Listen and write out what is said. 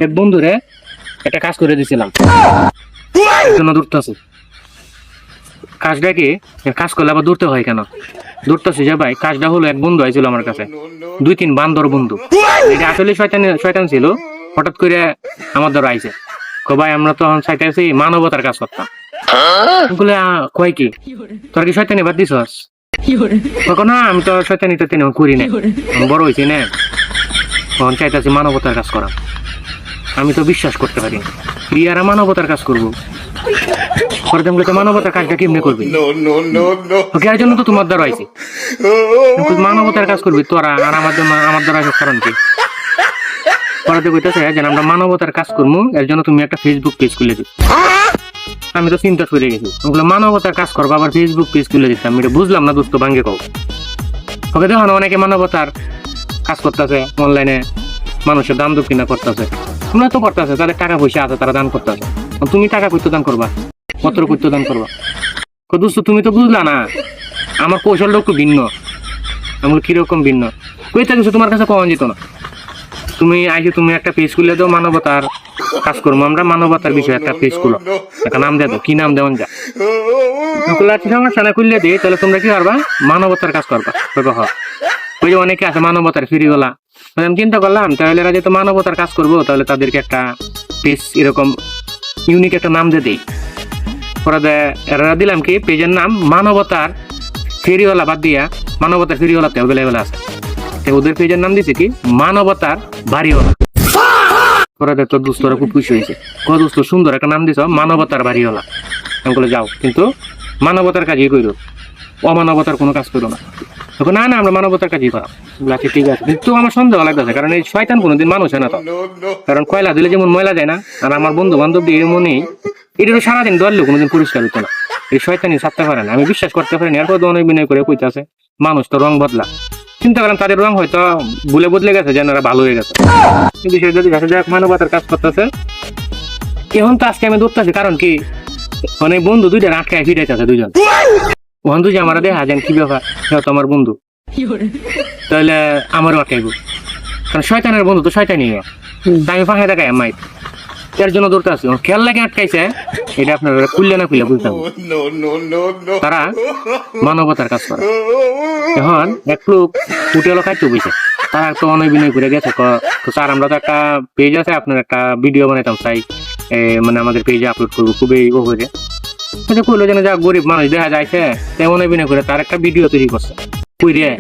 এক বন্ধুরে একটা কাজ করে দিছিলাম, জন্য দূরতেছে। কাজটা কি, কাজ করলে আবার দূরতে হয় কেন? দূরতেছে যে ভাই, কাজটা হলো এক বন্ধু আইছিল আমার কাছে, 2-3 বান্দর বন্ধু। এটা আসলে শয়তান ছিল। হঠাৎ করে আমার দ্বারা আইছে, ভাই আমরা তো চাইতেছি মানবতার কাজ করতাম। বলে কয় কি, তোর কি শয়তানি বাদ দিছস? না, আমি তো শয়তানি টয়তানি করি না, বড় হয়েছি না, তখন চাইতেছি মানবতার কাজ করা। আমি তো বিশ্বাস করতে পারি প্রিয়ারা মানবতার কাজ করবো। মানবতার কাজটা কেমনে করবি? এর জন্য তো তোমার দ্বারা আইছি, মানবতার কাজ করবি তোরা, আর আমার দ্বারা কারণ কি? পরে কইতেছে যে আমরা মানবতার কাজ করবো, এর জন্য তুমি একটা ফেসবুক পেজ খুলে দিই। আমি তো চিন্তা করে গেছি, ওগুলো মানবতার কাজ করবো, আবার ফেসবুক পেজ খুলে দিতাম। এটা বুঝলাম না দোস্ত, ভাঙ্গে কও। ওকে দেখো না, অনেকে মানবতার কাজ করতেছে অনলাইনে, মানুষের দান দক্ষিণা করতেছে, তোমরা তো করতেছে, তাদের টাকা পয়সা আছে, তারা দান করতেছে। তুমি টাকা কইতে দান করবা, পত্র কইতে দান করবা? দোস্ত তুমি তো বুঝলা না, আমার কৌশলটা একটু ভিন্ন। আমি কিরকম ভিন্ন কইতে গেছো, তোমার কাছে কখন যেত না। তুমি আইসে তুমি একটা পেজ খুলে দাও, মানবতার কাজ করবো আমরা, মানবতার বিষয়ে একটা পেজ খুলো, একটা নাম দেবো, কি নাম দেওয়ান যা সমস্যা না, খুললে দিই, তাহলে তোমরা কি করবা? মানবতার কাজ করবা। ওই যে অনেকে আছে মানবতার ফিরিওয়ালা, আমি চিন্তা করলাম তাহলে এরা যেহেতু মানবতার কাজ করবো, তাহলে তাদেরকে একটা পেজ এরকম ইউনিক একটা নাম দিয়ে দিই। পরে এরা দিলাম কি, পেজের নাম মানবতার ফেরিওয়ালা, বাদ দিয়া মানবতার ফেরিওয়ালাতে অ্যাভেলেবেল আছে, ওদের পেজের নাম দিছে কি মানবতার বাড়িওয়ালা। পরে তো দুস্তরা খুব খুশি হয়েছে, দোস্ত সুন্দর একটা নাম দিছ, মানবতার বাড়িওয়ালা। আমি বলে যাও, কিন্তু মানবতার কাজই করো, অমানবতার কোনো কাজ করো না। না না, আমরা মানবতার কাজই করা। ঠিক আছে, কিন্তু আমার সন্দেহ লাগতেছে, কারণ এই শয়তান কোনোদিন মানুষ হয় না তো। কারণ কয়লা দিলে যেমন ময়লা যায় না, আর আমার বন্ধু বান্ধব দিয়ে মনে এটা সারাদিন ধরলেও কোনোদিন পরিষ্কার হতো না। এই শয়তানি ছাড়তে পারে না, আমি বিশ্বাস করতে পারি না। এরপর অনেক বিনয় করে কইতাছে মানুষ তো রং বদলা, চিন্তা করেন তাদের রং হয়তো ভুলে বদলে গেছে, যেন এরা ভালো হয়ে গেছে। কিন্তু সে যদি মানবতার কাজ করতেছে, এখন তো আজকে আমি ধরতেছি, কারণ কি অনেক বন্ধু দুইটা আটকায় ফিরাইতেছে, দুইজন বন্ধু যে আমার দেখা যান কি ব্যাপার, তো আমার বন্ধু, তাহলে আমারও আটকাইব, কারণ শয়তানের বন্ধু তো শয়তানি, আমি ফাঁকে দেখাই মাইক, এর জন্য দৌড়তে আসছি। খেয়াল লাগে আটকাইছে, এটা আপনার খুললে না খুললে বুঝতে হবে। তারা মানবতার কাজ করে। এখন এক লোক হোটেলও খাইতে বসে, তারা তো অনেক বিনয় করে গেছে, স্যার আমরা তো একটা পেজ আছে, আপনার একটা ভিডিও বানাইতাম, চাই মানে আমাদের পেজে আপলোড করবো, খুবই ও হয়ে কইলো যেন যা গরিব মানুষ দেখা যাইছে, তেমন বিনয় করে তার একটা ভিডিও তৈরি করছে। কই রে